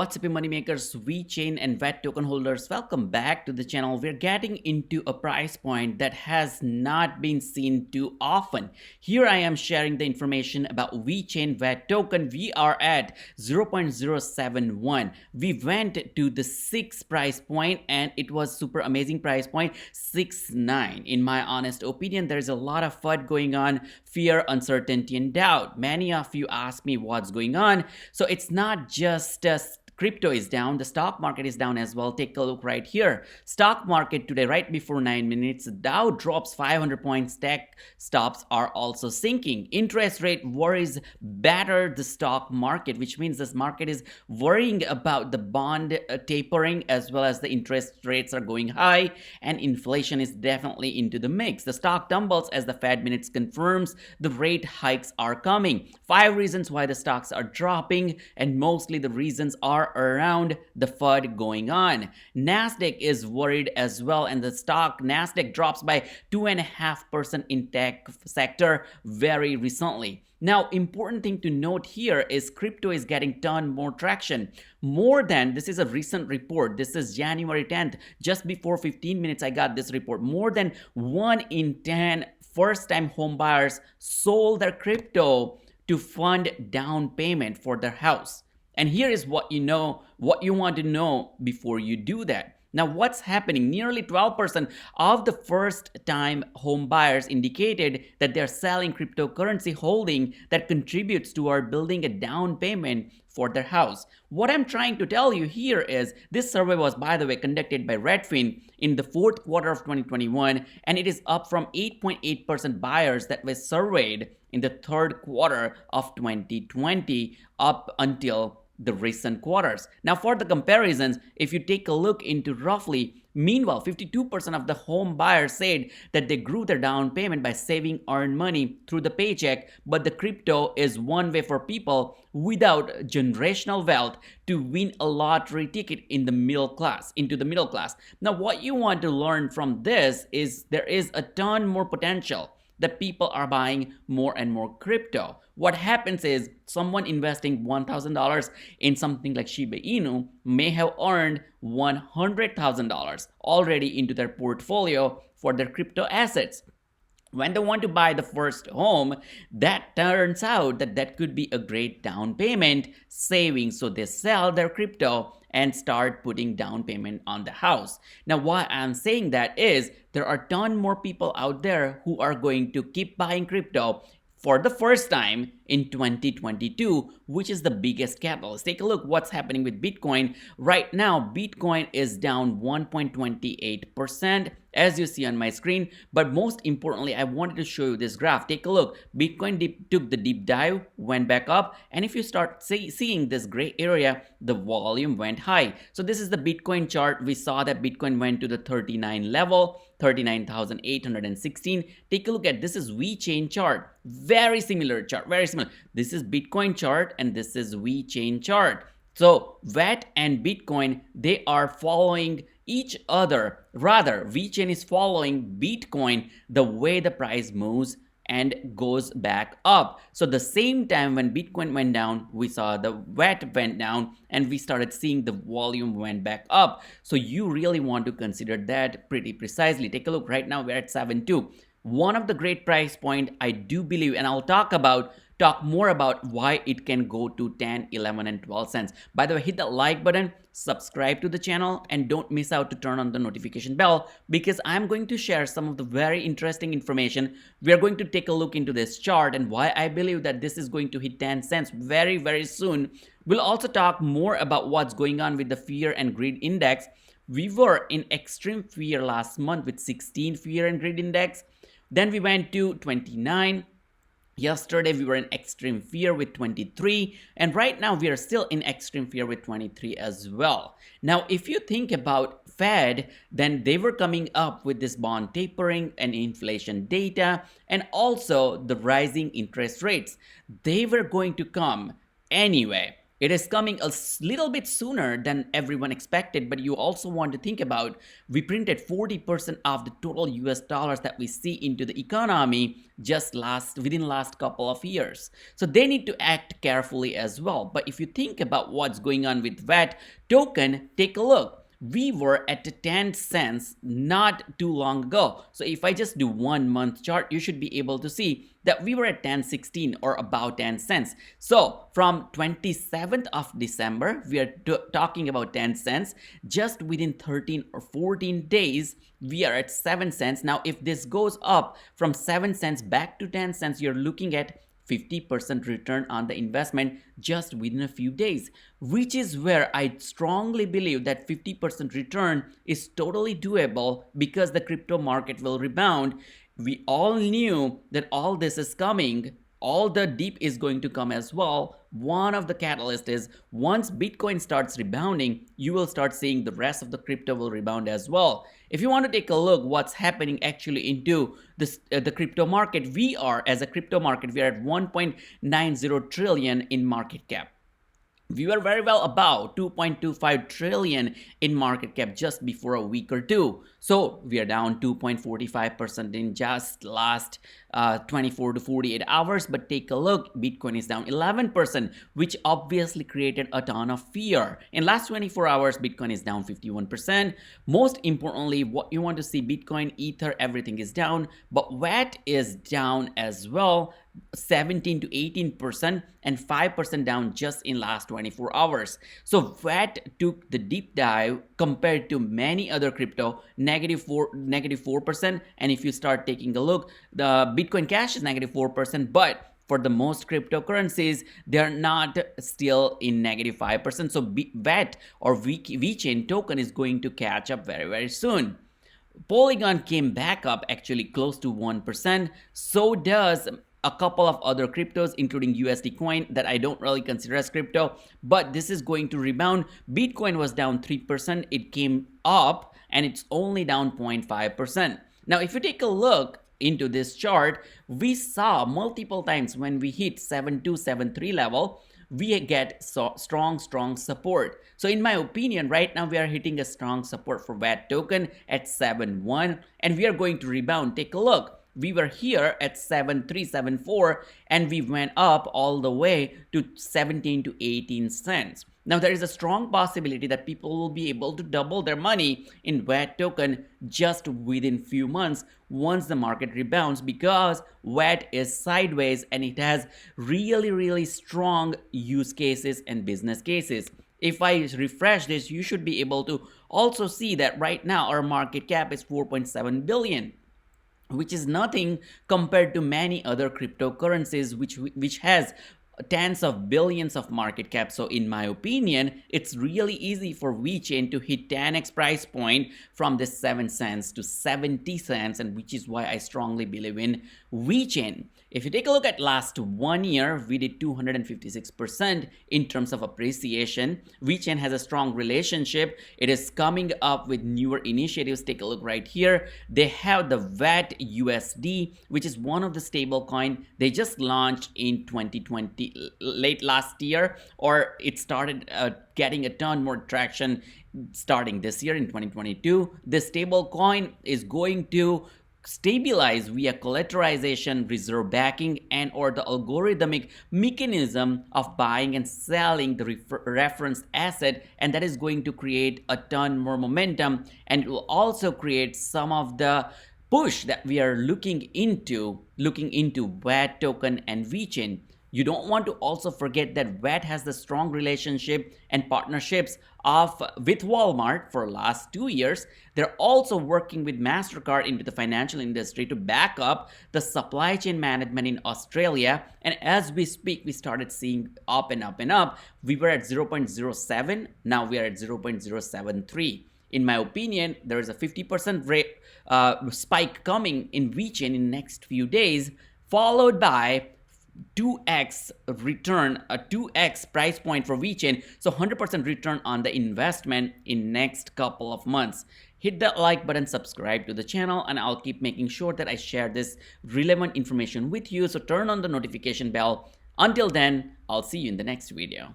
What's up, moneymakers, VeChain and VET token holders? Welcome back to the channel. We're getting into a price point that has not been seen too often. Here I am sharing the information about VeChain VET token. We are at 0.071. We went to the 6th price point and it was super amazing price point 6.9. In my honest opinion, there's a lot of FUD going on, fear, uncertainty, and doubt. Many of you ask me what's going on. So it's not just crypto is down, the stock market is down as well. Take a look right here. Stock market today, right before 9 minutes, Dow drops 500 points. Tech stocks are also sinking. Interest rate worries batter the stock market, which means this market is worrying about the bond tapering as well as the interest rates are going high and inflation is definitely into the mix. The stock tumbles as the Fed minutes confirms the rate hikes are coming. 5 reasons why the stocks are dropping, and mostly the reasons are around the FUD going on. Nasdaq is worried as well, and the stock Nasdaq drops by 2.5% in tech sector very recently. Now, important thing to note here is crypto is getting ton more traction. More than, this is a recent report, this is January 10th, just before 15 minutes I got this report. More than 1 in 10 first-time home buyers sold their crypto to fund down payment for their house. And here is what you want to know before you do that. Now, what's happening? Nearly 12% of the first-time home buyers indicated that they're selling cryptocurrency holding that contributes toward building a down payment for their house. What I'm trying to tell you here is this survey was, by the way, conducted by Redfin in the 4th quarter of 2021, and it is up from 8.8% buyers that were surveyed in the 3rd quarter of 2020 up until the recent quarters. Now, for the comparisons, if you take a look into roughly, meanwhile, 52% of the home buyers said that they grew their down payment by saving earned money through the paycheck, but the crypto is one way for people without generational wealth to win a lottery ticket in the middle class, into the middle class. Now, what you want to learn from this is there is a ton more potential that people are buying more and more crypto. What happens is someone investing $1,000 in something like Shiba Inu may have earned $100,000 already into their portfolio for their crypto assets. When they want to buy the first home, that turns out that could be a great down payment saving. So they sell their crypto and start putting down payment on the house. Now, why I'm saying that is there are a ton more people out there who are going to keep buying crypto for the first time in 2022, which is the biggest catalyst. Take a look what's happening with Bitcoin. Right now, Bitcoin is down 1.28%, as you see on my screen. But most importantly, I wanted to show you this graph. Take a look. Bitcoin took the deep dive, went back up, and if you start seeing this gray area, the volume went high. So this is the Bitcoin chart. We saw that Bitcoin went to the 39 level, 39,816. Take a look at this is VeChain chart. Very similar chart, very similar. This is Bitcoin chart and this is VeChain chart. So VET and Bitcoin, they are following each other. Rather, VeChain is following Bitcoin the way the price moves and goes back up. So the same time when Bitcoin went down, we saw the VET went down and we started seeing the volume went back up. So you really want to consider that pretty precisely. Take a look right now, we're at 7.2. One of the great price point I do believe, and I'll talk more about why it can go to 10, 11, and 12 cents. By the way, hit the like button, subscribe to the channel, and don't miss out to turn on the notification bell because I'm going to share some of the very interesting information. We are going to take a look into this chart and why I believe that this is going to hit 10 cents very, very soon. We'll also talk more about what's going on with the fear and greed index. We were in extreme fear last month with 16 fear and greed index. Then we went to 29. Yesterday, we were in extreme fear with 23. And right now, we are still in extreme fear with 23 as well. Now, if you think about Fed, then they were coming up with this bond tapering and inflation data and also the rising interest rates. They were going to come anyway. It is coming a little bit sooner than everyone expected, but you also want to think about we printed 40% of the total US dollars that we see into the economy just within last couple of years. So they need to act carefully as well. But if you think about what's going on with VET token, take a look. We were at 10 cents not too long ago. So if I just do 1 month chart, you should be able to see that we were at 10.16 or about 10 cents. So from 27th of December, we are talking about 10 cents. Just within 13 or 14 days, we are at 7 cents. Now, if this goes up from 7 cents back to 10 cents, you're looking at 50% return on the investment just within a few days, which is where I strongly believe that 50% return is totally doable because the crypto market will rebound. We all knew that all this is coming. All the deep is going to come as well. One of the catalysts is once Bitcoin starts rebounding, you will start seeing the rest of the crypto will rebound as well. If you want to take a look what's happening actually into this, the crypto market, we are as a crypto market, we are at 1.90 trillion in market cap. We were very well above 2.25 trillion in market cap just before a week or two. So we are down 2.45% in just last 24 to 48 hours. But take a look, Bitcoin is down 11%, which obviously created a ton of fear. In last 24 hours, Bitcoin is down 51%. Most importantly, what you want to see, Bitcoin, Ether, everything is down, but VAT is down as well. 17 to 18% and 5% down just in last 24 hours. So VAT took the deep dive compared to many other crypto, negative 4%. And if you start taking a look, the Bitcoin Cash is negative 4%, but for the most cryptocurrencies, they're not still in negative 5%. So VAT or VeCHAIN token is going to catch up very, very soon. Polygon came back up actually close to 1%. So does a couple of other cryptos, including USD coin that I don't really consider as crypto, but this is going to rebound. Bitcoin was down 3%. It came up and it's only down 0.5%. Now, if you take a look into this chart, we saw multiple times when we hit 7273 level, we get strong support. So in my opinion, right now we are hitting a strong support for VAT token at 7.1 and we are going to rebound. Take a look. We were here at 7.374 and we went up all the way to 17 to 18 cents. Now there is a strong possibility that people will be able to double their money in VAT token just within few months once the market rebounds, because VAT is sideways and it has really strong use cases and business cases. If I refresh this, you should be able to also see that right now our market cap is 4.7 billion. Which is nothing compared to many other cryptocurrencies which has tens of billions of market cap. So in my opinion, it's really easy for VeChain to hit 10x price point from this 7 cents to 70 cents, and which is why I strongly believe in VeChain. If you take a look at last 1 year, we did 256% in terms of appreciation. VeChain has a strong relationship. It is coming up with newer initiatives. Take a look right here. They have the VAT USD, which is one of the stable coin. They just launched in 2020, late last year, or it started getting a ton more traction starting this year in 2022. This stable coin is going to stabilize via collateralization, reserve backing, and or the algorithmic mechanism of buying and selling the referenced asset, and that is going to create a ton more momentum, and it will also create some of the push that we are looking into VAT token and VeChain. You don't want to also forget that VAT has the strong relationship and partnerships with Walmart for last 2 years. They're also working with MasterCard into the financial industry to back up the supply chain management in Australia. And as we speak, we started seeing up and up and up. We were at 0.07. Now we are at 0.073. In my opinion, there is a 50% rate spike coming in VeChain in the next few days, followed by 2x return, a 2x price point for VeChain, so 100% return on the investment in next couple of months. Hit that like button, subscribe to the channel, and I'll keep making sure that I share this relevant information with you, so turn on the notification bell. Until then, I'll see you in the next video.